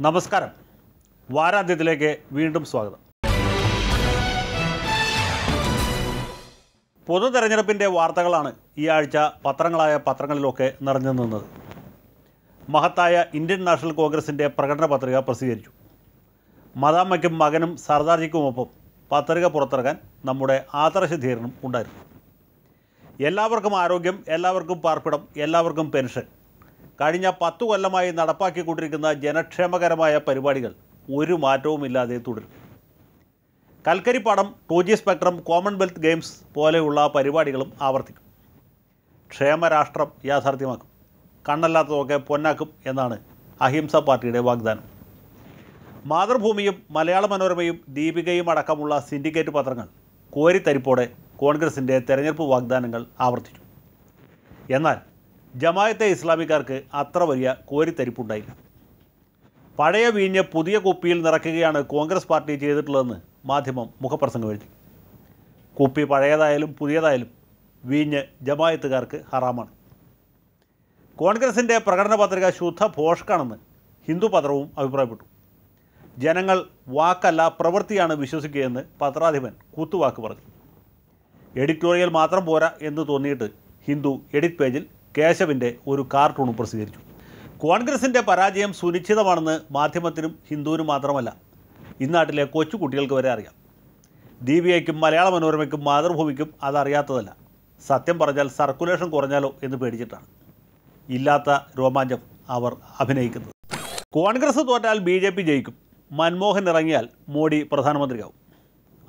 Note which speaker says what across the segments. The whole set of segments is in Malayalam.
Speaker 1: നമസ്കാരം. വാരാന്ത്യത്തിലേക്ക് വീണ്ടും സ്വാഗതം. പൊതു തെരഞ്ഞെടുപ്പിൻ്റെ വാർത്തകളാണ് ഈ ആഴ്ച പത്രങ്ങളിലൊക്കെ നിറഞ്ഞു നിന്നത്. മഹത്തായ ഇന്ത്യൻ നാഷണൽ കോൺഗ്രസിൻ്റെ പ്രകടന പത്രിക പ്രസിദ്ധീകരിച്ചു. മദാമ്മയ്ക്കും മകനും സർദാർജിക്കുമൊപ്പം പത്രിക പുറത്തിറക്കാൻ നമ്മുടെ ആദർശ ധീരനും ഉണ്ടായിരുന്നു. എല്ലാവർക്കും ആരോഗ്യം, എല്ലാവർക്കും പാർപ്പിടം, എല്ലാവർക്കും പെൻഷൻ. കഴിഞ്ഞ 10 കൊല്ലമായി നടപ്പാക്കിക്കൊണ്ടിരിക്കുന്ന ജനക്ഷേമകരമായ പരിപാടികൾ ഒരു മാറ്റവുമില്ലാതെ തുടരും. കൽക്കരിപ്പാടം, 2G സ്പെക്ട്രം, കോമൺവെൽത്ത് ഗെയിംസ് പോലെയുള്ള പരിപാടികളും ആവർത്തിക്കും. ക്ഷേമരാഷ്ട്രം യാഥാർത്ഥ്യമാക്കും, കണ്ണല്ലാത്തതൊക്കെ പൊന്നാക്കും എന്നാണ് അഹിംസ പാർട്ടിയുടെ വാഗ്ദാനം. മാതൃഭൂമിയും മലയാള മനോരമയും ദീപികയും അടക്കമുള്ള സിൻഡിക്കേറ്റ് പത്രങ്ങൾ കോരിത്തരിപ്പോടെ കോൺഗ്രസിൻ്റെ തെരഞ്ഞെടുപ്പ് വാഗ്ദാനങ്ങൾ ആവർത്തിച്ചു. എന്നാൽ ജമാഅത്തെ ഇസ്ലാമിക്കാർക്ക് അത്ര വലിയ കോരിത്തരിപ്പുണ്ടായില്ല. പഴയ വീഞ്ഞ് പുതിയ കുപ്പിയിൽ നിറയ്ക്കുകയാണ് കോൺഗ്രസ് പാർട്ടി ചെയ്തിട്ടുള്ളതെന്ന് മാധ്യമം മുഖപ്രസംഗം എഴുതി. കുപ്പി പഴയതായാലും പുതിയതായാലും വീഞ്ഞ് ജമാഅത്തുകാർക്ക് ഹറാമാണ്. കോൺഗ്രസിൻ്റെ പ്രകടന പത്രിക ശുദ്ധ ഭോഷ്കാണെന്ന് ഹിന്ദു പത്രവും അഭിപ്രായപ്പെട്ടു. ജനങ്ങൾ വാക്കല്ല പ്രവൃത്തിയാണ് വിശ്വസിക്കുകയെന്ന് പത്രാധിപൻ കുത്തുവാക്ക് പറഞ്ഞു. എഡിറ്റോറിയൽ മാത്രം പോരാ എന്ന് തോന്നിയിട്ട് ഹിന്ദു എഡിറ്റ് പേജിൽ കേശവിൻ്റെ ഒരു കാർട്ടൂണും പ്രസിദ്ധീകരിച്ചു. കോൺഗ്രസിൻ്റെ പരാജയം സുനിശ്ചിതമാണെന്ന് മാധ്യമത്തിനും ഹിന്ദുവിനും മാത്രമല്ല, ഇന്നാട്ടിലെ കൊച്ചുകുട്ടികൾക്ക് വരെ അറിയാം. ദീപികയ്ക്കും മലയാള മനോരമയ്ക്കും മാതൃഭൂമിക്കും അതറിയാത്തതല്ല. സത്യം പറഞ്ഞാൽ സർക്കുലേഷൻ കുറഞ്ഞാലോ എന്ന് പേടിച്ചിട്ടാണ് ഇല്ലാത്ത രോമാഞ്ചം അവർ അഭിനയിക്കുന്നത്. കോൺഗ്രസ് തോറ്റാൽ BJP ജയിക്കും, മൻമോഹൻ ഇറങ്ങിയാൽ മോഡി പ്രധാനമന്ത്രിയാവും.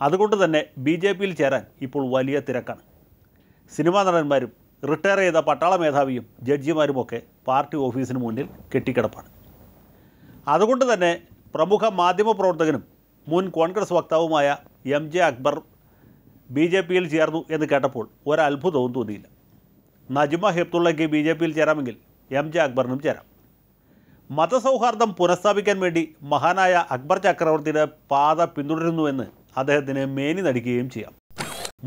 Speaker 1: അതുകൊണ്ട് തന്നെ BJPയിൽ ചേരാൻ ഇപ്പോൾ വലിയ തിരക്കാണ്. സിനിമാ നടന്മാരും റിട്ടയർ ചെയ്ത പട്ടാള മേധാവിയും ജഡ്ജിമാരുമൊക്കെ പാർട്ടി ഓഫീസിന് മുന്നിൽ കെട്ടിക്കിടപ്പാണ്. അതുകൊണ്ട് തന്നെ പ്രമുഖ മാധ്യമപ്രവർത്തകനും മുൻ കോൺഗ്രസ് വക്താവുമായ MJ അക്ബർ BJPയിൽ ചേർന്നു എന്ന് കേട്ടപ്പോൾ ഒരത്ഭുതവും തോന്നിയില്ല. നജ്മ ഹെപ്തുള്ളയ്ക്ക് BJPയിൽ ചേരാമെങ്കിൽ MJ അക്ബറിനും ചേരാം. മതസൗഹാർദ്ദം പുനഃസ്ഥാപിക്കാൻ വേണ്ടി മഹാനായ അക്ബർ ചക്രവർത്തിയുടെ പാത പിന്തുടരുന്നുവെന്ന് അദ്ദേഹത്തിന് മേനി നടിക്കുകയും ചെയ്യാം.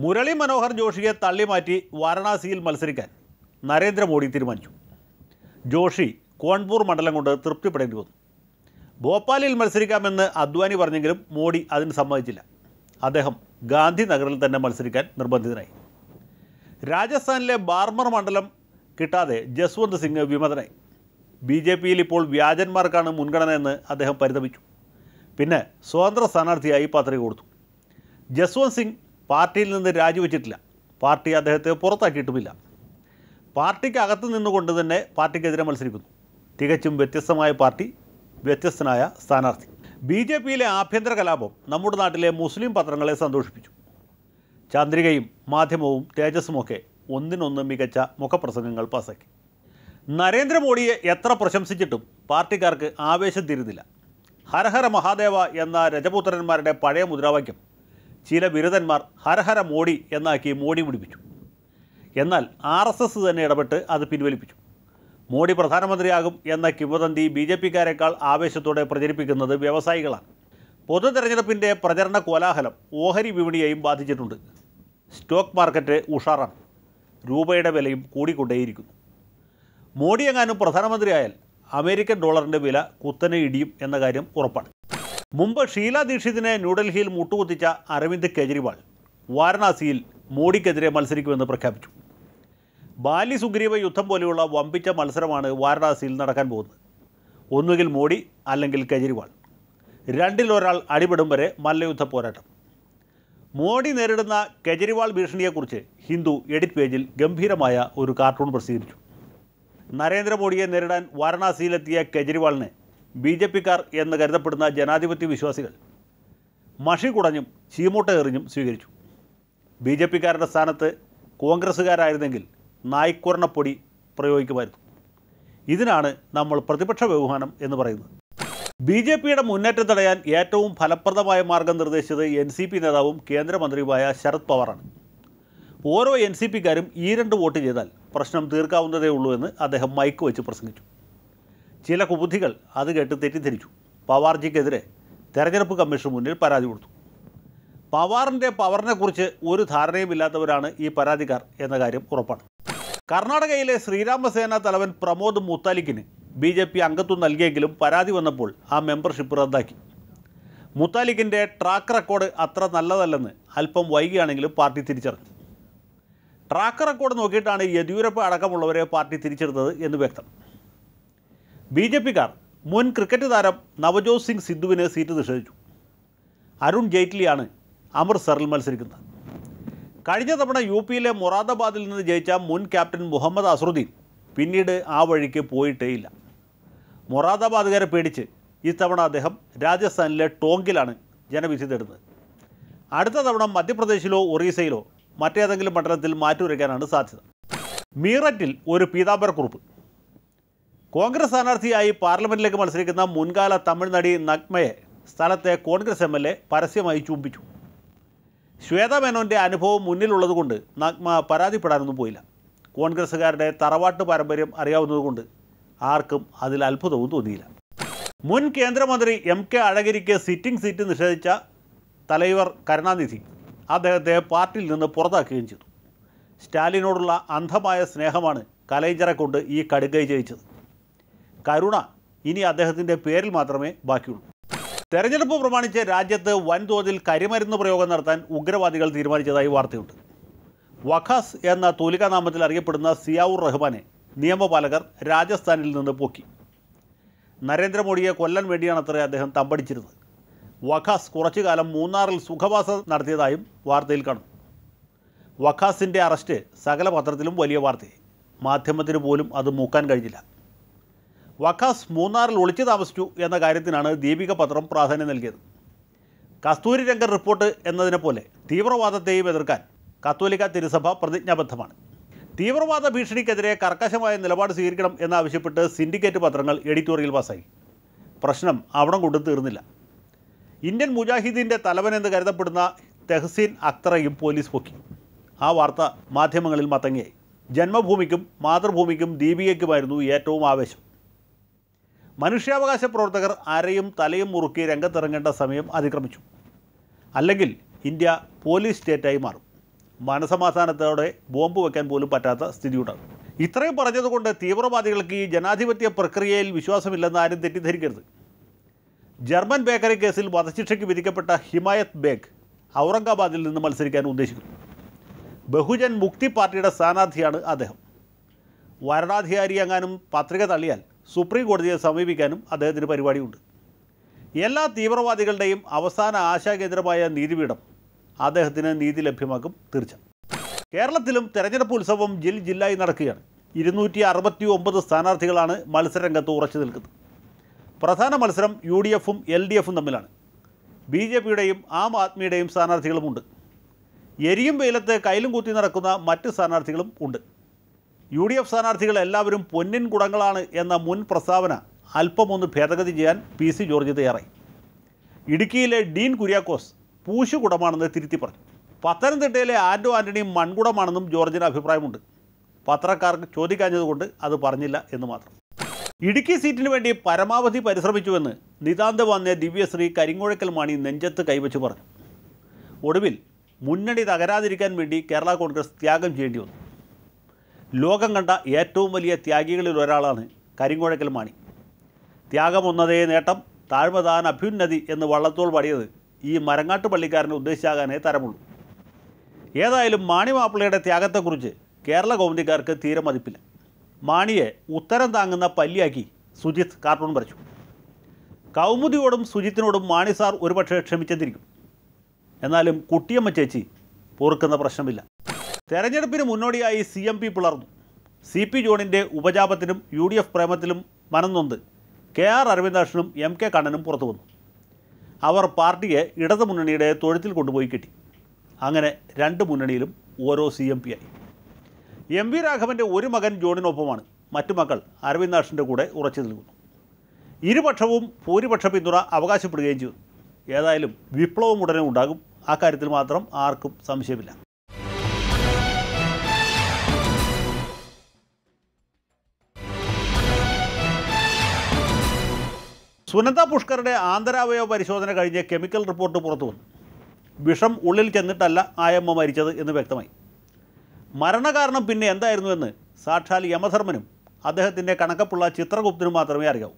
Speaker 1: മുരളി മനോഹർ ജോഷിയെ തള്ളിമാറ്റി വാരണാസിയിൽ മത്സരിക്കാൻ നരേന്ദ്രമോദി തീരുമാനിച്ചു. ജോഷി കോൺപൂർ മണ്ഡലം കൊണ്ട് തൃപ്തിപ്പെടേണ്ടി വന്നു. ഭോപ്പാലിൽ മത്സരിക്കാമെന്ന് അദ്വാനി പറഞ്ഞെങ്കിലും മോഡി അതിന് സമ്മതിച്ചില്ല. അദ്ദേഹം ഗാന്ധിനഗറിൽ തന്നെ മത്സരിക്കാൻ നിർബന്ധിതനായി. രാജസ്ഥാനിലെ ബാർമർ മണ്ഡലം കിട്ടാതെ ജസ്വന്ത് സിംഗ് വിമതനായി. BJPയിൽ ഇപ്പോൾ വ്യാജന്മാർക്കാണ് മുൻഗണന എന്ന് അദ്ദേഹം പരിതപിച്ചു. പിന്നെ സ്വതന്ത്ര സ്ഥാനാർത്ഥിയായി പത്രിക കൊടുത്തു. ജസ്വന്ത് സിംഗ് പാർട്ടിയിൽ നിന്ന് രാജിവെച്ചിട്ടില്ല. പാർട്ടി അദ്ദേഹത്തെ പുറത്താക്കിയിട്ടുമില്ല. പാർട്ടിക്ക് അകത്ത് നിന്നുകൊണ്ട് തന്നെ പാർട്ടിക്കെതിരെ മത്സരിക്കുന്നു. തികച്ചും വ്യത്യസ്തമായ പാർട്ടി, വ്യത്യസ്തനായ സ്ഥാനാർത്ഥി. BJPയിലെ ആഭ്യന്തര കലാപം നമ്മുടെ നാട്ടിലെ മുസ്ലിം പത്രങ്ങളെ സന്തോഷിപ്പിച്ചു. ചന്ദ്രികയും മാധ്യമവും തേജസ്സുമൊക്കെ ഒന്നിനൊന്ന് മികച്ച മുഖപ്രസംഗങ്ങൾ പാസാക്കി. നരേന്ദ്രമോദിയെ എത്ര പ്രശംസിച്ചിട്ടും പാർട്ടിക്കാർക്ക് ആവേശം തീരുന്നില്ല. ഹരഹര മഹാദേവ എന്ന രജപുത്രന്മാരുടെ പഴയ മുദ്രാവാക്യം ചില ബിരുദന്മാർ ഹരഹര മോഡി എന്നാക്കി മോഡി പിടിപ്പിച്ചു. എന്നാൽ RSS തന്നെ ഇടപെട്ട് അത് പിൻവലിപ്പിച്ചു. മോഡി പ്രധാനമന്ത്രിയാകും എന്ന കിംവദന്തി BJPക്കാരെക്കാൾ ആവേശത്തോടെ പ്രചരിപ്പിക്കുന്നത് വ്യവസായികളാണ്. പൊതു തെരഞ്ഞെടുപ്പിൻ്റെ പ്രചരണ കോലാഹലം ഓഹരി വിപണിയെയും ബാധിച്ചിട്ടുണ്ട്. സ്റ്റോക്ക് മാർക്കറ്റ് ഉഷാറാണ്. രൂപയുടെ വിലയും കൂടിക്കൊണ്ടേയിരിക്കുന്നു. മോഡി എങ്ങാനും പ്രധാനമന്ത്രിയായാൽ അമേരിക്കൻ ഡോളറിൻ്റെ വില കുത്തനെ ഇടിയും എന്ന കാര്യം ഉറപ്പാണ്. മുമ്പ് ഷീല ദീക്ഷിതിനെ ന്യൂഡൽഹിയിൽ മുട്ടുകുത്തിച്ച അരവിന്ദ് കെജ്രിവാൾ വാരണാസിയിൽ മോഡിക്കെതിരെ മത്സരിക്കുമെന്ന് പ്രഖ്യാപിച്ചു. ബാലി സുഗ്രീവ യുദ്ധം പോലെയുള്ള വമ്പിച്ച മത്സരമാണ് വാരണാസിയിൽ നടക്കാൻ പോകുന്നത്. ഒന്നുകിൽ മോഡി അല്ലെങ്കിൽ കെജ്രിവാൾ, രണ്ടിലൊരാൾ അടിപെടും വരെ മല്ലയുദ്ധ പോരാട്ടം. മോഡി നേരിടുന്ന കെജ്രിവാൾ ഭീഷണിയെക്കുറിച്ച് ഹിന്ദു എഡിറ്റ് പേജിൽ ഗംഭീരമായ ഒരു കാർട്ടൂൺ പ്രസിദ്ധീകരിച്ചു. നരേന്ദ്രമോദിയെ നേരിടാൻ വാരണാസിയിലെത്തിയ കെജ്രിവാളിനെ BJPക്കാർ എന്ന് കരുതപ്പെടുന്ന ജനാധിപത്യ വിശ്വാസികൾ മഷി കുടഞ്ഞും ചീമൂട്ട എറിഞ്ഞും സ്വീകരിച്ചു. BJPക്കാരുടെ സ്ഥാനത്ത് കോൺഗ്രസ്സുകാരായിരുന്നെങ്കിൽ നായ്ക്കുറണപ്പൊടി പ്രയോഗിക്കുമായിരുന്നു. ഇതിനാണ് നമ്മൾ പ്രതിപക്ഷ വ്യവഹാരം എന്ന് പറയുന്നത്. BJPയുടെ മുന്നേറ്റം തടയാൻ ഏറ്റവും ഫലപ്രദമായ മാർഗം നിർദ്ദേശിച്ചത് NCP നേതാവും കേന്ദ്രമന്ത്രിയുമായ ശരത് പവാറാണ്. ഓരോ NCPക്കാരും ഈ 2 വോട്ട് ചെയ്താൽ പ്രശ്നം തീർക്കാവുന്നതേ ഉള്ളൂ എന്ന് അദ്ദേഹം മൈക്ക് വെച്ച് പ്രസംഗിച്ചു. ചില കുബുദ്ധികൾ അത് കേട്ട് തെറ്റിദ്ധരിച്ചു. പവാർജിക്കെതിരെ തെരഞ്ഞെടുപ്പ് കമ്മീഷന് മുന്നിൽ പരാതി കൊടുത്തു. പവാറിൻ്റെ പവറിനെക്കുറിച്ച് ഒരു ധാരണയുമില്ലാത്തവരാണ് ഈ പരാതിക്കാർ എന്ന കാര്യം ഉറപ്പാണ്. കർണാടകയിലെ ശ്രീരാമസേന തലവൻ പ്രമോദ് മുത്താലിക്കിന് BJP അംഗത്വം നൽകിയെങ്കിലും പരാതി വന്നപ്പോൾ ആ മെമ്പർഷിപ്പ് റദ്ദാക്കി. മുത്താലിക്കിൻ്റെ ട്രാക്ക് റെക്കോർഡ് അത്ര നല്ലതല്ലെന്ന് അല്പം വൈകിയാണെങ്കിലും പാർട്ടി തിരിച്ചറിഞ്ഞു. ട്രാക്ക് റെക്കോർഡ് നോക്കിയിട്ടാണ് യെദ്യൂരപ്പ അടക്കമുള്ളവരെ പാർട്ടി തിരിച്ചെടുത്തത് എന്ന് വ്യക്തം. BJPക്കാർ മുൻ ക്രിക്കറ്റ് താരം നവജോത് സിംഗ് സിദ്ധുവിന് സീറ്റ് നിഷേധിച്ചു. അരുൺ ജെയ്റ്റ്ലിയാണ് അമൃത്സറിൽ മത്സരിക്കുന്നത്. കഴിഞ്ഞ തവണ UPയിലെ മൊറാദാബാദിൽ നിന്ന് ജയിച്ച മുൻ ക്യാപ്റ്റൻ മുഹമ്മദ് അസറുദ്ദീൻ പിന്നീട് ആ വഴിക്ക് പോയിട്ടേയില്ല. മൊറാദാബാദുകാരെ പേടിച്ച് ഇത്തവണ അദ്ദേഹം രാജസ്ഥാനിലെ ടോങ്കിലാണ് ജനവിധി തേടുന്നത്. അടുത്ത തവണ മധ്യപ്രദേശിലോ ഒറീസയിലോ മറ്റേതെങ്കിലും മണ്ഡലത്തിൽ മാറ്റുരയ്ക്കാനാണ് സാധ്യത. മീററ്റിൽ ഒരു പീതാംബര കുറുപ്പ്. കോൺഗ്രസ് സ്ഥാനാർത്ഥിയായി പാർലമെൻറ്റിലേക്ക് മത്സരിക്കുന്ന മുൻകാല തമിഴ് നടി നഗ്മയെ സ്ഥലത്തെ കോൺഗ്രസ് MLA പരസ്യമായി ചുംബിച്ചു. ശ്വേത മേനോൻ്റെ അനുഭവം മുന്നിലുള്ളതുകൊണ്ട് നഗ്മ പരാതിപ്പെടാനൊന്നും പോയില്ല. കോൺഗ്രസ്സുകാരുടെ തറവാട്ട് പാരമ്പര്യം അറിയാവുന്നതുകൊണ്ട് ആർക്കും അതിൽ അത്ഭുതവും തോന്നിയില്ല. മുൻ കേന്ദ്രമന്ത്രി MK അഴഗിരിക്ക് സിറ്റിംഗ് സീറ്റ് നിഷേധിച്ച തലൈവർ കരുണാനിധി അദ്ദേഹത്തെ പാർട്ടിയിൽ നിന്ന് പുറത്താക്കുകയും ചെയ്തു. സ്റ്റാലിനോടുള്ള അന്ധമായ സ്നേഹമാണ് കലൈഞ്ചറെ കൊണ്ട് ഈ കടുകൈ ജയിച്ചത്. കരുണ ഇനി അദ്ദേഹത്തിൻ്റെ പേരിൽ മാത്രമേ ബാക്കിയുള്ളൂ. തെരഞ്ഞെടുപ്പ് പ്രമാണിച്ച് രാജ്യത്ത് വൻതോതിൽ കരിമരുന്ന് പ്രയോഗം നടത്താൻ ഉഗ്രവാദികൾ തീരുമാനിച്ചതായി വാർത്തയുണ്ട്. വഖാസ് എന്ന തൂലികാനാമത്തിൽ അറിയപ്പെടുന്ന സിയാവുർ റഹ്മാനെ നിയമപാലകർ രാജസ്ഥാനിൽ നിന്ന് പൊക്കി. നരേന്ദ്രമോദിയെ കൊല്ലാൻ വേണ്ടിയാണത്രേ അദ്ദേഹം തമ്പടിച്ചിരുന്നത്. വഖാസ് കുറച്ചു കാലം മൂന്നാറിൽ സുഖവാസം നടത്തിയതായും വാർത്തയിൽ കാണും. വഖാസിൻ്റെ അറസ്റ്റ് സകല പത്രത്തിലും വലിയ വാർത്തയായി. മാധ്യമത്തിന് പോലും അത് മൂക്കാൻ കഴിഞ്ഞില്ല. വഖാസ് മൂന്നാറിൽ ഒളിച്ചു താമസിച്ചു എന്ന കാര്യത്തിനാണ് ദീപിക പത്രം പ്രാധാന്യം നൽകിയത്. കസ്തൂരി രംഗൻ റിപ്പോർട്ട് എന്നതിനെ പോലെ തീവ്രവാദത്തെയും എതിർക്കാൻ കത്തോലിക്ക തിരുസഭ പ്രതിജ്ഞാബദ്ധമാണ്. തീവ്രവാദ ഭീഷണിക്കെതിരെ കർക്കശമായ നിലപാട് സ്വീകരിക്കണം എന്നാവശ്യപ്പെട്ട് സിൻഡിക്കേറ്റ് പത്രങ്ങൾ എഡിറ്റോറിയൽ പാസായി. പ്രശ്നം അവിടം കൊണ്ട് തീർന്നില്ല. ഇന്ത്യൻ മുജാഹിദീൻ്റെ തലവനെന്ന് കരുതപ്പെടുന്ന തെഹ്സീൻ അക്തറയും പോലീസ് പൊക്കി. ആ വാർത്ത മാധ്യമങ്ങളിൽ മത്തങ്ങയായി. ജന്മഭൂമിക്കും മാതൃഭൂമിക്കും ദീപികയ്ക്കുമായിരുന്നു ഏറ്റവും ആവേശം. മനുഷ്യാവകാശ പ്രവർത്തകർ അരയും തലയും മുറുക്കി രംഗത്തിറങ്ങേണ്ട സമയം അതിക്രമിച്ചു. അല്ലെങ്കിൽ ഇന്ത്യ പോലീസ് സ്റ്റേറ്റായി മാറും. മനസമാധാനത്തോടെ ബോംബ് വയ്ക്കാൻ പോലും പറ്റാത്ത സ്ഥിതിയുണ്ടാകും. ഇത്രയും പറഞ്ഞതുകൊണ്ട് തീവ്രവാദികൾക്ക് ഈ ജനാധിപത്യ പ്രക്രിയയിൽ വിശ്വാസമില്ലെന്ന് ആരും തെറ്റിദ്ധരിക്കരുത്. ജർമ്മൻ ബേക്കറി കേസിൽ വധശിക്ഷയ്ക്ക് വിധിക്കപ്പെട്ട ഹിമായത് ബേഗ് ഔറംഗാബാദിൽ നിന്ന് മത്സരിക്കാൻ ഉദ്ദേശിക്കുന്നു. ബഹുജൻ മുക്തി പാർട്ടിയുടെ സ്ഥാനാർത്ഥിയാണ് അദ്ദേഹം. വരണാധികാരി എങ്ങാനും പത്രിക തള്ളിയാൽ സുപ്രീം കോടതിയെ സമീപിക്കാനും അദ്ദേഹത്തിന് പരിപാടിയുണ്ട്. എല്ലാ തീവ്രവാദികളുടെയും അവസാന ആശാകേന്ദ്രമായ നീതിപീഠം അദ്ദേഹത്തിന് നീതി ലഭ്യമാക്കും തീർച്ച. കേരളത്തിലും തെരഞ്ഞെടുപ്പ് ഉത്സവം ജില്ലായി നടക്കുകയാണ്. 269 സ്ഥാനാർത്ഥികളാണ് മത്സരരംഗത്ത് ഉറച്ചു നിൽക്കുന്നത്. പ്രധാന മത്സരം UDFും LDFും തമ്മിലാണ്. BJPയുടെയും ആം ആദ്മിയുടെയും സ്ഥാനാർത്ഥികളുമുണ്ട്. എരിയും വെയിലത്ത് കയ്യിലും കുത്തി നടക്കുന്ന മറ്റ് സ്ഥാനാർത്ഥികളും ഉണ്ട്. UDF സ്ഥാനാർത്ഥികൾ എല്ലാവരും പൊന്നിൻ കുടങ്ങളാണ് എന്ന മുൻ പ്രസ്താവന അല്പമൊന്ന് ഭേദഗതി ചെയ്യാൻ PC ജോർജ് തയ്യാറായി. ഇടുക്കിയിലെ ഡീൻ കുര്യാക്കോസ് പൂശുകുടമാണെന്ന് തിരുത്തി പറഞ്ഞു. പത്തനംതിട്ടയിലെ ആൻ്റണി മൺകുടമാണെന്നും ജോർജിന് അഭിപ്രായമുണ്ട്. പത്രക്കാർക്ക് ചോദിക്കാഞ്ഞതുകൊണ്ട് അത് പറഞ്ഞില്ല എന്ന് മാത്രം. ഇടുക്കി സീറ്റിന് വേണ്ടി പരമാവധി പരിശ്രമിച്ചുവെന്ന് നിതാന്ത വന്ന ദിവ്യശ്രീ കരിങ്ങോഴക്കൽ മാണി നെഞ്ചത്ത് കൈവച്ച് പറഞ്ഞു. ഒടുവിൽ മുന്നണി തകരാതിരിക്കാൻ വേണ്ടി കേരള കോൺഗ്രസ് ത്യാഗം ചെയ്യേണ്ടി വന്നു. ലോകം കണ്ട ഏറ്റവും വലിയ ത്യാഗികളിൽ ഒരാളാണ് കരിങ്ങോഴക്കൽ മാണി. ത്യാഗമൊന്നതേ നേട്ടം, താഴ്മതാൻ അഭ്യുന്നതി എന്ന് വള്ളത്തോൾ പാടിയത് ഈ മരങ്ങാട്ട് പള്ളിക്കാരനെ ഉദ്ദേശിച്ചാകാനേ തരമുള്ളൂ. ഏതായാലും മാണി മാപ്പിളയുടെ ത്യാഗത്തെക്കുറിച്ച് കേരള കൗമുദിക്കാർക്ക് തീരെ മതിപ്പില്ല. മാണിയെ ഉത്തരം താങ്ങുന്ന പല്ലിയാക്കി സുജിത്ത് കാർട്ടൂൺ വരച്ചു. കൗമുദിയോടും സുജിത്തിനോടും മാണി സാർ ഒരുപക്ഷെ ക്ഷമിച്ചെന്നിരിക്കും. എന്നാലും കുട്ടിയമ്മ ചേച്ചി പൊറുക്കുന്ന പ്രശ്നമില്ല. തെരഞ്ഞെടുപ്പിന് മുന്നോടിയായി CMP പിളർന്നു. CP ജോണിൻ്റെ ഉപജാപത്തിനും UDF പ്രേമത്തിലും മനംനൊന്ത് KR അരവിന്ദാക്ഷനും MK കണ്ണനും പുറത്തു വന്നു. അവർ പാർട്ടിയെ ഇടതുമുന്നണിയുടെ തൊഴുത്തിൽ കൊണ്ടുപോയി കെട്ടി. അങ്ങനെ രണ്ട് മുന്നണിയിലും ഓരോ CMP ആയി. MV രാഘവൻ്റെ ഒരു മകൻ ജോണിനൊപ്പമാണ്. മറ്റു മക്കൾ അരവിന്ദാക്ഷൻ്റെ കൂടെ ഉറച്ചു നിൽക്കുന്നു. ഇരുപക്ഷവും ഭൂരിപക്ഷ പിന്തുണ അവകാശപ്പെടുകയും ചെയ്തു. ഏതായാലും വിപ്ലവം ഉടനെ ഉണ്ടാകും. ആ കാര്യത്തിൽ മാത്രം ആർക്കും സംശയമില്ല. സുനന്ദ പുഷ്കറുടെ ആന്തരാവയവ പരിശോധന കഴിഞ്ഞ് കെമിക്കൽ റിപ്പോർട്ട് പുറത്തു വന്നു. വിഷം ഉള്ളിൽ ചെന്നിട്ടല്ല ആയമ്മ മരിച്ചത് എന്ന് വ്യക്തമായി. മരണകാരണം പിന്നെ എന്തായിരുന്നുവെന്ന് സാക്ഷാൽ യമധർമ്മനും അദ്ദേഹത്തിൻ്റെ കണക്കപ്പുള്ള ചിത്രഗുപ്തനും മാത്രമേ അറിയാവൂ.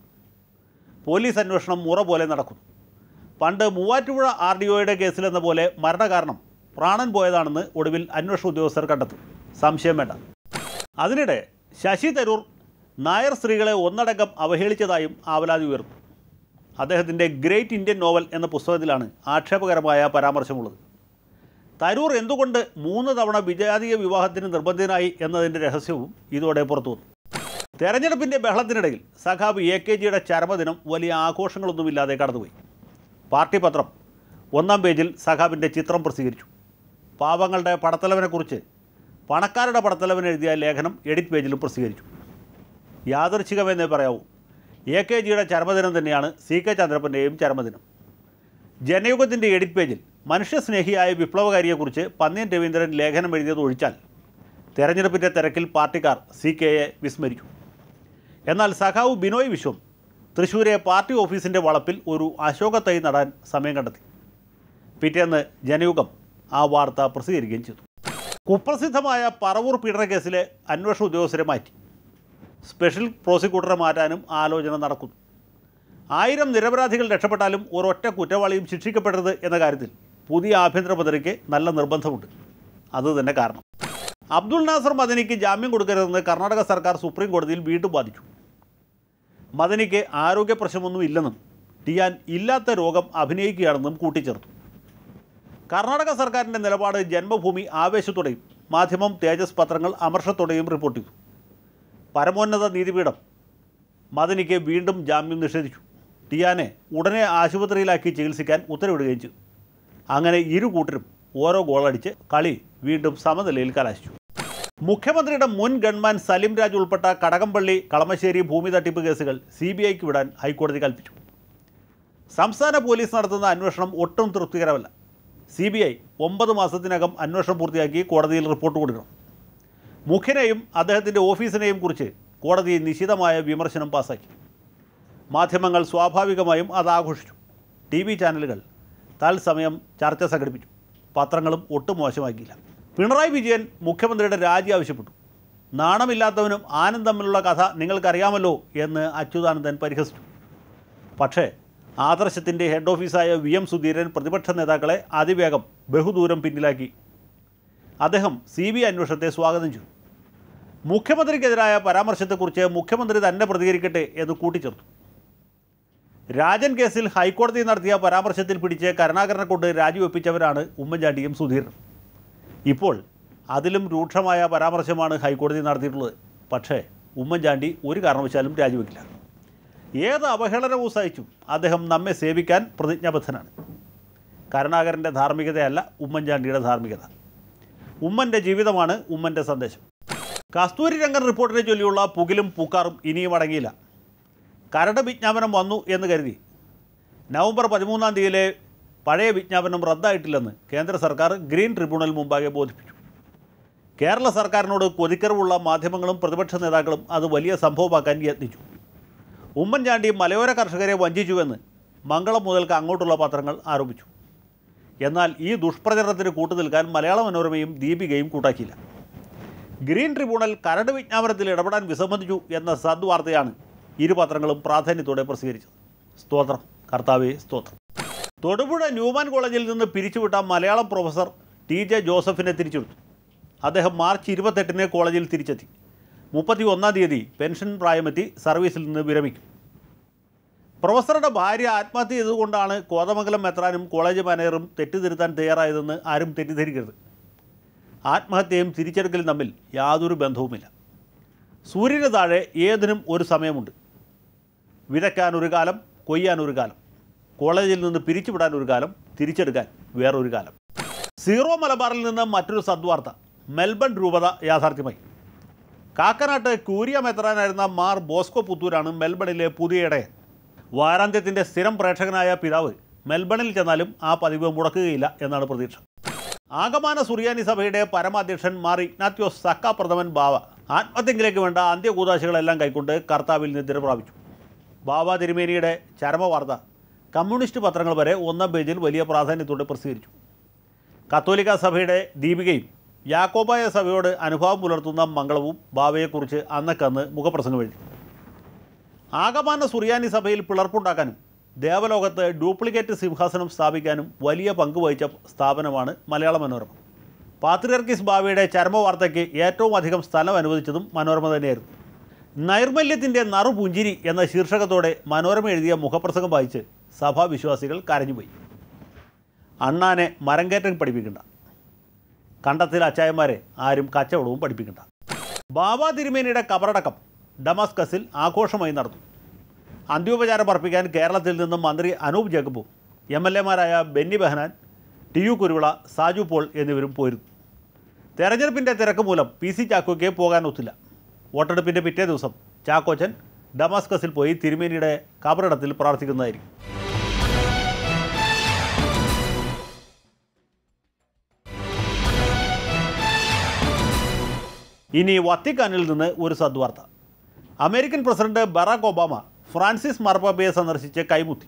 Speaker 1: പോലീസ് അന്വേഷണം മുറ പോലെ നടക്കുന്നു. പണ്ട് മൂവാറ്റുപുഴ RDOയുടെ കേസിലെന്ന പോലെ മരണകാരണം പ്രാണൻ പോയതാണെന്ന് ഒടുവിൽ അന്വേഷണ ഉദ്യോഗസ്ഥർ കണ്ടെത്തും. സംശയം വേണ്ട. അതിനിടെ ശശി തരൂർ നായർ സ്ത്രീകളെ ഒന്നടങ്കം അവഹേളിച്ചതായും ആവലാതി ഉയർന്നു. അദ്ദേഹത്തിൻ്റെ ഗ്രേറ്റ് ഇന്ത്യൻ നോവൽ എന്ന പുസ്തകത്തിലാണ് ആക്ഷേപകരമായ പരാമർശമുള്ളത്. തരൂർ എന്തുകൊണ്ട് 3 തവണ വിജാതീയ വിവാഹത്തിന് നിർബന്ധിതനായി എന്നതിൻ്റെ രഹസ്യവും ഇതോടെ പുറത്തു വന്നു. തെരഞ്ഞെടുപ്പിൻ്റെ ബഹളത്തിനിടയിൽ സഖാബ് AKജിയുടെ ചരമദിനം വലിയ ആഘോഷങ്ങളൊന്നുമില്ലാതെ കടന്നുപോയി. പാർട്ടി പത്രം 1-ാം പേജിൽ സഖാബിൻ്റെ ചിത്രം പ്രസിദ്ധീകരിച്ചു. പാവങ്ങളുടെ പടത്തലവനെക്കുറിച്ച് പണക്കാരുടെ പടത്തലവൻ എഴുതിയ ലേഖനം എഡിറ്റ് പേജിലും പ്രസിദ്ധീകരിച്ചു. യാദൃച്ഛികമെന്നേ പറയാവൂ, AKജിയുടെ ചരമദിനം തന്നെയാണ് CK ചന്ദ്രപ്പൻ്റെയും ചരമദിനം. ജനയുഗത്തിൻ്റെ എഡിറ്റ് പേജിൽ മനുഷ്യസ്നേഹിയായ വിപ്ലവകാരിയെക്കുറിച്ച് പന്ന്യൻ രവീന്ദ്രൻ ലേഖനം എഴുതിയത് ഒഴിച്ചാൽ തെരഞ്ഞെടുപ്പിൻ്റെ തിരക്കിൽ പാർട്ടിക്കാർ CKയെ വിസ്മരിച്ചു. എന്നാൽ സഖാവ് ബിനോയ് വിശ്വം തൃശ്ശൂരെ പാർട്ടി ഓഫീസിൻ്റെ വളപ്പിൽ ഒരു അശോകത്തൈ നടാൻ സമയം കണ്ടെത്തി. പിറ്റേന്ന് ജനയുഗം ആ വാർത്ത പ്രസിദ്ധീകരിക്കുകയും ചെയ്തു. കുപ്രസിദ്ധമായ പറവൂർ പീഡന കേസിലെ അന്വേഷണ ഉദ്യോഗസ്ഥരെ മാറ്റി. സ്പെഷ്യൽ പ്രോസിക്യൂട്ടറെ മാറ്റാനും ആലോചന നടക്കുന്നു. 1000 നിരപരാധികൾ രക്ഷപ്പെട്ടാലും ഒരൊറ്റ കുറ്റവാളിയും ശിക്ഷിക്കപ്പെടരുത് എന്ന കാര്യത്തിൽ പുതിയ ആഭ്യന്തരമന്ത്രിക്ക് നല്ല നിർബന്ധമുണ്ട്. അതുതന്നെ കാരണം. അബ്ദുൾ നാസർ മദനിക്ക് ജാമ്യം കൊടുക്കരുതെന്ന് കർണാടക സർക്കാർ സുപ്രീം കോടതിയിൽ വീണ്ടും വാദിച്ചു. മദനിക്ക് ആരോഗ്യ പ്രശ്നമൊന്നും ഇല്ലെന്നും ടിയാൻ ഇല്ലാത്ത രോഗം അഭിനയിക്കുകയാണെന്നും കൂട്ടിച്ചേർത്തു. കർണാടക സർക്കാരിൻ്റെ നിലപാട് ജന്മഭൂമി ആവേശത്തോടെയും മാധ്യമം തേജസ് പത്രങ്ങൾ അമർഷത്തോടെയും റിപ്പോർട്ട് ചെയ്തു. പരമോന്നത നീതിപീഠം മദനിക്ക് വീണ്ടും ജാമ്യം നിഷേധിച്ചു. ടിയാനെ ഉടനെ ആശുപത്രിയിലാക്കി ചികിത്സിക്കാൻ ഉത്തരവിടുകയും ചെയ്തു. അങ്ങനെ ഇരു കൂട്ടരും ഓരോ ഗോളടിച്ച് കളി വീണ്ടും സമനിലയിൽ കലാശിച്ചു. മുഖ്യമന്ത്രിയുടെ മുൻ ഗൺമാൻ സലിം രാജ് ഉൾപ്പെട്ട കടകംപള്ളി കളമശ്ശേരി ഭൂമി തട്ടിപ്പ് കേസുകൾ CBIക്ക് വിടാൻ ഹൈക്കോടതി കൽപ്പിച്ചു. സംസ്ഥാന പോലീസ് നടത്തുന്ന അന്വേഷണം ഒട്ടും തൃപ്തികരമല്ല. CBI 9 മാസത്തിനകം അന്വേഷണം പൂർത്തിയാക്കി കോടതിയിൽ റിപ്പോർട്ട് കൊടുക്കണം. മുഖ്യനെയും അദ്ദേഹത്തിൻ്റെ ഓഫീസിനെയും കുറിച്ച് കോടതി നിശിതമായ വിമർശനം പാസാക്കി. മാധ്യമങ്ങൾ സ്വാഭാവികമായും അത് ആഘോഷിച്ചു. TV ചാനലുകൾ തത്സമയം ചർച്ച സംഘടിപ്പിച്ചു. പത്രങ്ങളും ഒട്ടും മോശമാക്കിയില്ല. പിണറായി വിജയൻ മുഖ്യമന്ത്രിയുടെ രാജി ആവശ്യപ്പെട്ടു. നാണമില്ലാത്തവനും ആനന്ദ് തമ്മിലുള്ള കഥ നിങ്ങൾക്കറിയാമല്ലോ എന്ന് അച്യുതാനന്ദൻ പരിഹസിച്ചു. പക്ഷേ ആദർശത്തിൻ്റെ ഹെഡ് ഓഫീസായ VM സുധീരൻ പ്രതിപക്ഷ നേതാക്കളെ അതിവേഗം ബഹുദൂരം പിന്നിലാക്കി. അദ്ദേഹം CBI അന്വേഷണത്തെ സ്വാഗതം ചെയ്തു. മുഖ്യമന്ത്രിക്കെതിരായ പരാമർശത്തെക്കുറിച്ച് മുഖ്യമന്ത്രി തന്നെ പ്രതികരിക്കട്ടെ എന്ന് കൂട്ടിച്ചേർത്തു. രാജൻ കേസിൽ ഹൈക്കോടതി നടത്തിയ പരാമർശത്തിൽ പിടിച്ച് കരുണാകരനെ കൊണ്ട് രാജിവെപ്പിച്ചവരാണ് ഉമ്മൻചാണ്ടിയും സുധീരനും. ഇപ്പോൾ അതിലും രൂക്ഷമായ പരാമർശമാണ് ഹൈക്കോടതി നടത്തിയിട്ടുള്ളത്. പക്ഷേ ഉമ്മൻചാണ്ടി ഒരു കാരണവശാലും രാജിവെക്കില്ല. ഏത് അവഹേളനവും സഹിച്ചും അദ്ദേഹം നമ്മെ സേവിക്കാൻ പ്രതിജ്ഞാബദ്ധനാണ്. കരുണാകരൻ്റെ ധാർമ്മികതയല്ല ഉമ്മൻചാണ്ടിയുടെ ധാർമ്മികത. ഉമ്മൻ്റെ ജീവിതമാണ് ഉമ്മൻ്റെ സന്ദേശം. കസ്തൂരി രംഗൻ റിപ്പോർട്ടിനെ ചൊല്ലിയുള്ള പുകിലും പൂക്കാറും ഇനിയും അടങ്ങിയില്ല. കരട് വിജ്ഞാപനം വന്നു എന്ന് കരുതി നവംബർ 13-ാം തീയതിയിലെ പഴയ വിജ്ഞാപനം റദ്ദായിട്ടില്ലെന്ന് കേന്ദ്ര സർക്കാർ ഗ്രീൻ ട്രിബ്യൂണൽ മുമ്പാകെ ബോധിപ്പിച്ചു. കേരള സർക്കാരിനോട് കൊതിക്കറിവുള്ള മാധ്യമങ്ങളും പ്രതിപക്ഷ നേതാക്കളും അത് വലിയ സംഭവമാക്കാൻ യത്നിച്ചു. ഉമ്മൻചാണ്ടി മലയോര കർഷകരെ വഞ്ചിച്ചുവെന്ന് മംഗളം മുതൽക്ക് അങ്ങോട്ടുള്ള പത്രങ്ങൾ ആരോപിച്ചു. എന്നാൽ ഈ ദുഷ്പ്രചരണത്തിന് കൂട്ടുനിൽക്കാൻ മലയാള മനോരമയും ദീപികയും കൂട്ടാക്കിയില്ല. ഗ്രീൻ ട്രിബ്യൂണൽ കരട് വിജ്ഞാപനത്തിൽ ഇടപെടാൻ വിസമ്മതിച്ചു എന്ന സദ്വാർത്തയാണ് ഇരു പത്രങ്ങളും പ്രാധാന്യത്തോടെ പ്രസിദ്ധീകരിച്ചത്. സ്തോത്രം, കർത്താവേ സ്തോത്രം. തൊടുപുഴ ന്യൂമാൻ കോളേജിൽ നിന്ന് പിരിച്ചുവിട്ട മലയാളം പ്രൊഫസർ TJ ജോസഫിനെ തിരിച്ചെടുത്തു. അദ്ദേഹം മാർച്ച് 28-ന് കോളേജിൽ തിരിച്ചെത്തി. 31-ാം തീയതി പെൻഷൻ പ്രായമെത്തി സർവീസിൽ നിന്ന് വിരമിക്കും. പ്രൊഫസറുടെ ഭാര്യ ആത്മഹത്യ ചെയ്തുകൊണ്ടാണ് കോതമംഗലം മെത്രാനും കോളേജ് മാനേജറും തെറ്റിദ്ധരുത്താൻ തയ്യാറായതെന്ന് ആരും തെറ്റിദ്ധരിക്കരുത്. ആത്മഹത്യയും തിരിച്ചെടുക്കലും തമ്മിൽ യാതൊരു ബന്ധവുമില്ല. സൂര്യന് താഴെ ഏതിനും ഒരു സമയമുണ്ട്. വിതയ്ക്കാൻ ഒരു കാലം, കൊയ്യാൻ ഒരു കാലം, കോളേജിൽ നിന്ന് പിരിച്ചുവിടാൻ ഒരു കാലം, തിരിച്ചെടുക്കാൻ വേറൊരു കാലം. സീറോ മലബാറിൽ നിന്ന് മറ്റൊരു സദ്വാർത്ത. മെൽബൺ രൂപത യാഥാർത്ഥ്യമായി. കാക്കനാട്ട് കൂരിയ മെത്രാനായിരുന്ന മാർ ബോസ്കോ പുത്തൂരാണ് മെൽബണിലെ പുതിയ ഇടയൻ. വാരാന്ത്യത്തിൻ്റെ സ്ഥിരം പ്രേക്ഷകനായ പിതാവ് മെൽബണിൽ ചെന്നാലും ആ പതിവ് മുടക്കുകയില്ല എന്നാണ് പ്രതീക്ഷ. ആഗമാന സുറിയാനി സഭയുടെ പരമാധ്യക്ഷൻ മാർ ഇഗ്നാത്യോസ് സക്ക പ്രഥമൻ ബാവ ആത്മഹത്യയിലേക്ക് വേണ്ട അന്ത്യകൂതാശകളെല്ലാം കൈക്കൊണ്ട് കർത്താവിൽ നിദ്ര പ്രാപിച്ചു. ബാവ തിരുമേനിയുടെ ചരമവാർത്ത കമ്മ്യൂണിസ്റ്റ് പത്രങ്ങൾ വരെ 1-ാം പേജിൽ വലിയ പ്രാധാന്യത്തോടെ പ്രസിദ്ധീകരിച്ചു. കത്തോലിക്ക സഭയുടെ ദീപികയും യാക്കോബായ സഭയോട് അനുഭാവം പുലർത്തുന്ന മംഗളവും ബാവയെക്കുറിച്ച് അന്നക്കന്ന് മുഖപ്രസംഗം എഴുതി. ആകമാന സുറിയാനി സഭയിൽ പിളർപ്പുണ്ടാക്കാനും ദേവലോകത്ത് ഡ്യൂപ്ലിക്കേറ്റ് സിംഹാസനം സ്ഥാപിക്കാനും വലിയ പങ്ക് വഹിച്ച സ്ഥാപനമാണ് മലയാള മനോരമ. പാത്രിയർക്കീസ് ബാവയുടെ ചരമവാർത്തയ്ക്ക് ഏറ്റവും അധികം സ്ഥലം അനുവദിച്ചതും മനോരമ തന്നെയായിരുന്നു. നൈർമല്യത്തിൻ്റെ നറുപുഞ്ചിരി എന്ന ശീർഷകത്തോടെ മനോരമ എഴുതിയ മുഖപ്രസംഗം വായിച്ച് സഭാവിശ്വാസികൾ കരഞ്ഞുപോയി. അണ്ണാനെ മരം കയറ്റം പഠിപ്പിക്കണ്ട, കണ്ടത്തിൽ അച്ചായന്മാരെ ആരും കച്ചവടവും പഠിപ്പിക്കണ്ട. ബാബ തിരുമേനിയുടെ കബറടക്കം ഡമാസ്കസിൽ ആഘോഷമായി നടന്നു. അന്ത്യോപചാരം അർപ്പിക്കാൻ കേരളത്തിൽ നിന്നും മന്ത്രി അനൂപ് ജേക്കബും MLA-മാരായ ബെന്നി ബെഹനാൻ, TU കുരുവിള, സാജു പോൾ എന്നിവരും പോയിരുന്നു. തെരഞ്ഞെടുപ്പിൻ്റെ തിരക്ക് മൂലം PC ചാക്കോയ്ക്ക് പോകാൻ ഒത്തില്ല. വോട്ടെടുപ്പിൻ്റെ പിറ്റേ ദിവസം ചാക്കോച്ചൻ ഡമാസ്കസിൽ പോയി തിരുമേനിയുടെ കബറിടത്തിൽ പ്രാർത്ഥിക്കുന്നതായിരിക്കും. ഇനി വത്തിക്കാനിൽ നിന്ന് ഒരു സദ്വാർത്ത. American president Barack Obama Francis മാർപ്പാപ്പയെ സന്ദർശിച്ച് കൈമുത്തി.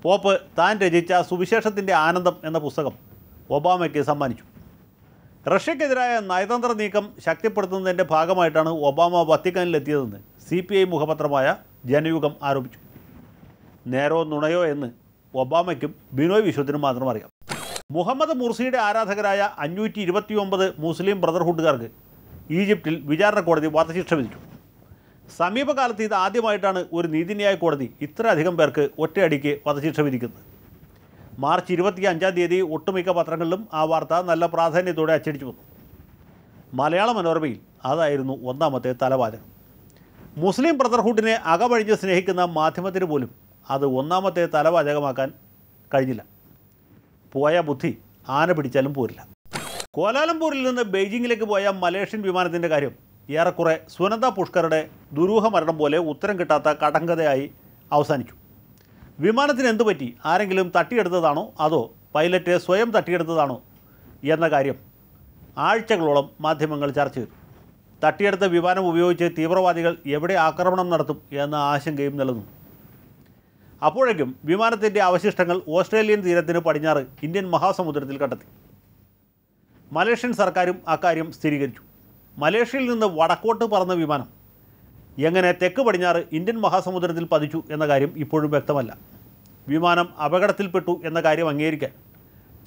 Speaker 1: പോപ്പ് താൻ രചിച്ച സുവിശേഷത്തിൻ്റെ ആനന്ദം എന്ന പുസ്തകം ഒബാമയ്ക്ക് സമ്മാനിച്ചു. റഷ്യക്കെതിരായ നയതന്ത്ര നീക്കം ശക്തിപ്പെടുത്തുന്നതിൻ്റെ ഭാഗമായിട്ടാണ് ഒബാമ വത്തിക്കാനിലെത്തിയതെന്ന് CPI മുഖപത്രമായ ജനയുഗം ആരോപിച്ചു. നേരോ നുണയോ എന്ന് ഒബാമയ്ക്കും ബിനോയ് വിശ്വത്തിനും മാത്രം അറിയാം. മുഹമ്മദ് മുർസിയുടെ ആരാധകരായ 529 മുസ്ലിം ബ്രദർഹുഡുകാർക്ക് ഈജിപ്തിൽ വിചാരണ കോടതി വധശിക്ഷ വിധിച്ചു. സമീപകാലത്ത് ഇത് ആദ്യമായിട്ടാണ് ഒരു നീതിന്യായ കോടതി ഇത്രയധികം പേർക്ക് ഒറ്റയടിക്ക് വധശിക്ഷ വിധിക്കുന്നത്. മാർച്ച് 25-ാം തീയതി ഒട്ടുമിക്ക പത്രങ്ങളിലും ആ വാർത്ത നല്ല പ്രാധാന്യത്തോടെ അച്ചടിച്ചു വന്നു. മലയാള മനോരമയിൽ അതായിരുന്നു ഒന്നാമത്തെ തലവാചകം. മുസ്ലിം ബ്രദർഹുഡിനെ അകമഴിഞ്ഞ് സ്നേഹിക്കുന്ന മാധ്യമത്തിന് പോലും അത് ഒന്നാമത്തെ തലവാചകമാക്കാൻ കഴിഞ്ഞില്ല. പോയ ബുദ്ധി ആന പിടിച്ചാലും പോരില്ല. കോലാലംപൂരിൽ നിന്ന് ബെയ്ജിങ്ങിലേക്ക് പോയ മലേഷ്യൻ വിമാനത്തിൻ്റെ കാര്യം ഏറെക്കുറെ സുനന്ദ പുഷ്കറുടെ ദുരൂഹ മരണം പോലെ ഉത്തരം കിട്ടാത്ത കടങ്കഥയായി അവസാനിച്ചു. വിമാനത്തിന് എന്തു പറ്റി? ആരെങ്കിലും തട്ടിയെടുത്തതാണോ അതോ പൈലറ്റ് സ്വയം തട്ടിയെടുത്തതാണോ എന്ന കാര്യം ആഴ്ചകളോളം മാധ്യമങ്ങൾ ചർച്ച ചെയ്തു. തട്ടിയെടുത്ത വിമാനം ഉപയോഗിച്ച് തീവ്രവാദികൾ എവിടെ ആക്രമണം നടത്തും എന്ന ആശങ്കയും നിലനിന്നു. അപ്പോഴേക്കും വിമാനത്തിൻ്റെ അവശിഷ്ടങ്ങൾ ഓസ്ട്രേലിയൻ തീരത്തിന് പടിഞ്ഞാറ് ഇന്ത്യൻ മഹാസമുദ്രത്തിൽ കണ്ടെത്തി. മലേഷ്യൻ സർക്കാരും അക്കാര്യം സ്ഥിരീകരിച്ചു. മലേഷ്യയിൽ നിന്ന് വടക്കോട്ട് പറന്ന വിമാനം എങ്ങനെ തെക്ക് പടിഞ്ഞാറ് ഇന്ത്യൻ മഹാസമുദ്രത്തിൽ പതിച്ചു എന്ന കാര്യം ഇപ്പോഴും വ്യക്തമല്ല. വിമാനം അപകടത്തിൽപ്പെട്ടു എന്ന കാര്യം അംഗീകരിക്കാൻ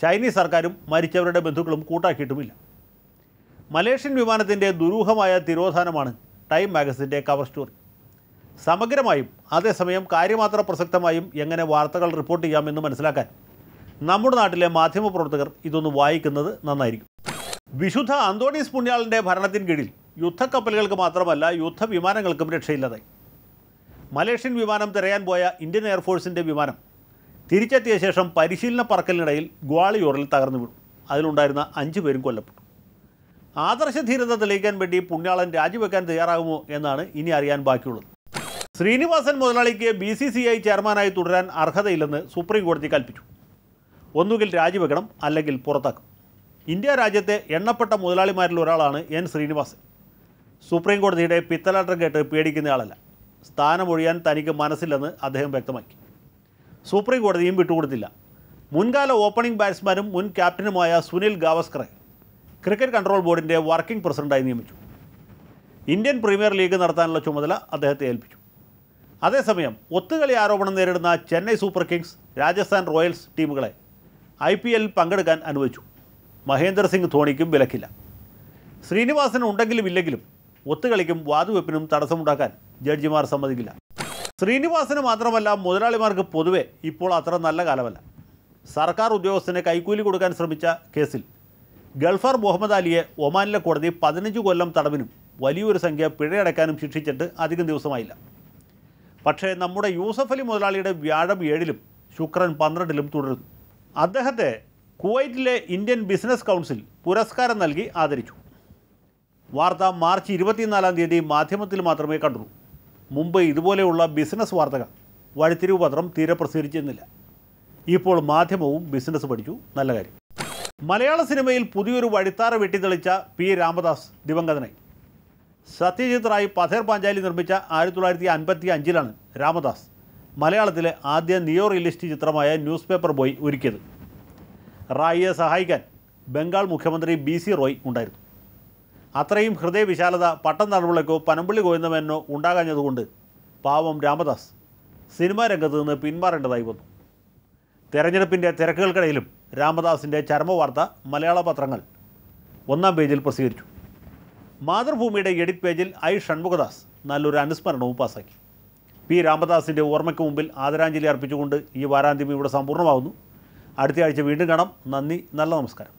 Speaker 1: ചൈനീസ് സർക്കാരും മരിച്ചവരുടെ ബന്ധുക്കളും കൂട്ടാക്കിയിട്ടുമില്ല. മലേഷ്യൻ വിമാനത്തിൻ്റെ ദുരൂഹമായ തിരോധാനമാണ് ടൈം മാഗസിൻ്റെ കവർ സ്റ്റോറി. സമഗ്രമായും അതേസമയം കാര്യമാത്ര പ്രസക്തമായും എങ്ങനെ വാർത്തകൾ റിപ്പോർട്ട് ചെയ്യാമെന്ന് മനസ്സിലാക്കാൻ നമ്മുടെ നാട്ടിലെ മാധ്യമപ്രവർത്തകർ ഇതൊന്ന് വായിക്കുന്നത് നന്നായിരിക്കും. വിശുദ്ധ അന്തോണീസ് പുണ്യാളൻ്റെ ഭരണത്തിന് കീഴിൽ യുദ്ധക്കപ്പലുകൾക്ക് മാത്രമല്ല യുദ്ധവിമാനങ്ങൾക്കും രക്ഷയില്ലാതായി. മലേഷ്യൻ വിമാനം തിരയാൻ പോയ ഇന്ത്യൻ എയർഫോഴ്സിൻ്റെ വിമാനം തിരിച്ചെത്തിയ ശേഷം പരിശീലന പറക്കലിനിടയിൽ ഗ്വാളിയോറിൽ തകർന്നു വീണു. അതിലുണ്ടായിരുന്ന 5 പേരും കൊല്ലപ്പെട്ടു. ആദർശധീരത തെളിയിക്കാൻ വേണ്ടി പുണ്യാളൻ രാജിവെക്കാൻ തയ്യാറാകുമോ എന്നാണ് ഇനി അറിയാൻ ബാക്കിയുള്ളത്. ശ്രീനിവാസൻ മുതലാളിക്ക് BCCI ചെയർമാനായി തുടരാൻ അർഹതയില്ലെന്ന് സുപ്രീം കോടതി കൽപ്പിച്ചു. ഒന്നുകിൽ രാജിവെക്കണം, അല്ലെങ്കിൽ പുറത്താക്കും. ഇന്ത്യ രാജ്യത്തെ എണ്ണപ്പെട്ട മുതലാളിമാരിൽ ഒരാളാണ് N. ശ്രീനിവാസൻ. സുപ്രീം കോടതിയുടെ പിത്തലാട്ടം കേട്ട് പേടിക്കുന്നയാളല്ല. സ്ഥാനമൊഴിയാൻ തനിക്ക് മനസ്സില്ലെന്ന് അദ്ദേഹം വ്യക്തമാക്കി. സുപ്രീം കോടതിയും വിട്ടുകൊടുത്തില്ല. മുൻകാല ഓപ്പണിംഗ് ബാറ്റ്സ്മാനും മുൻ ക്യാപ്റ്റനുമായ സുനിൽ ഗാവസ്കറെ ക്രിക്കറ്റ് കൺട്രോൾ ബോർഡിൻ്റെ വർക്കിംഗ് പ്രസിഡന്റായി നിയമിച്ചു. ഇന്ത്യൻ പ്രീമിയർ ലീഗ് നടത്താനുള്ള ചുമതല അദ്ദേഹത്തെ ഏൽപ്പിച്ചു. അതേസമയം ഒത്തുകളി ആരോപണം നേരിടുന്ന Chennai super Kings, Rajasthan Royals ടീമുകളെ IPL പങ്കെടുക്കാൻ അനുവദിച്ചു. മഹേന്ദ്ര സിംഗ് ധോണിക്കും വിലക്കില്ല. ശ്രീനിവാസൻ ഉണ്ടെങ്കിലും ഇല്ലെങ്കിലും ഒത്തുകളിക്കും വാതുവെപ്പിനും തടസ്സമുണ്ടാക്കാൻ ജഡ്ജിമാർ സമ്മതിക്കില്ല. ശ്രീനിവാസന് മാത്രമല്ല, മുതലാളിമാർക്ക് പൊതുവെ ഇപ്പോൾ അത്ര നല്ല കാലമല്ല. സർക്കാർ ഉദ്യോഗസ്ഥന് കൈക്കൂലി കൊടുക്കാൻ ശ്രമിച്ച കേസിൽ ഗൾഫാർ മുഹമ്മദ് അലിയെ ഒമാനിലെ കോടതി 15 കൊല്ലം തടവിനും വലിയൊരു സംഖ്യ പിഴയടക്കാനും ശിക്ഷിച്ചിട്ട് അധികം ദിവസമായില്ല. പക്ഷേ നമ്മുടെ യൂസഫ് അലി മുതലാളിയുടെ വ്യാഴം 7-ലും ശുക്രൻ 12-ലും തുടരുന്നു. അദ്ദേഹത്തെ കുവൈറ്റിലെ ഇന്ത്യൻ ബിസിനസ് കൗൺസിൽ പുരസ്കാരം നൽകി ആദരിച്ചു. വാർത്ത മാർച്ച് 24-ാം തീയതി മാധ്യമത്തിൽ മാത്രമേ കണ്ടുള്ളൂ. മുമ്പ് ഇതുപോലെയുള്ള ബിസിനസ് വാർത്തകൾ വഴിത്തിരിവ് പത്രം തീരെ പ്രസിദ്ധീകരിച്ചിരുന്നില്ല. ഇപ്പോൾ മാധ്യമവും ബിസിനസ് പഠിച്ചു. നല്ല കാര്യം. മലയാള സിനിമയിൽ പുതിയൊരു വഴിത്താര വെട്ടിത്തെളിച്ച P. രാമദാസ് ദിവംഗതനായി. സത്യജിത് റായ് പഥേർ പാഞ്ചാലി നിർമ്മിച്ച 1955-ലാണ് രാമദാസ് മലയാളത്തിലെ ആദ്യ നിയോ റിയലിസ്റ്റ് ചിത്രമായ ന്യൂസ് പേപ്പർ ബോയ് ഒരുക്കിയത്. റായിയെ സഹായിക്കാൻ ബംഗാൾ മുഖ്യമന്ത്രി BC റോയ് ഉണ്ടായിരുന്നു. അത്രയും ഹൃദയവിശാലത പട്ടം തണുപിള്ളയ്ക്കോ പനമ്പള്ളി ഗോവിന്ദമേനോ ഉണ്ടാകാഞ്ഞതുകൊണ്ട് പാവം രാമദാസ് സിനിമാ രംഗത്ത് നിന്ന് പിന്മാറേണ്ടതായി വന്നു. തെരഞ്ഞെടുപ്പിൻ്റെ തിരക്കുകൾക്കിടയിലും രാമദാസിൻ്റെ ചരമവാർത്ത മലയാള പത്രങ്ങൾ 1-ാം പേജിൽ പ്രസിദ്ധീകരിച്ചു. മാതൃഭൂമിയുടെ എഡിറ്റ് പേജിൽ ഷൺമുഖദാസ് നല്ലൊരു അനുസ്മരണവും പാസാക്കി. P. രാമദാസിൻ്റെ ഓർമ്മയ്ക്ക് മുമ്പിൽ ആദരാഞ്ജലി അർപ്പിച്ചുകൊണ്ട് ഈ വാരാന്ത്യം ഇവിടെ സമ്പൂർണ്ണമാകുന്നു. അടുത്ത ആഴ്ച വീണ്ടും കാണാം. നന്ദി, നല്ല നമസ്കാരം.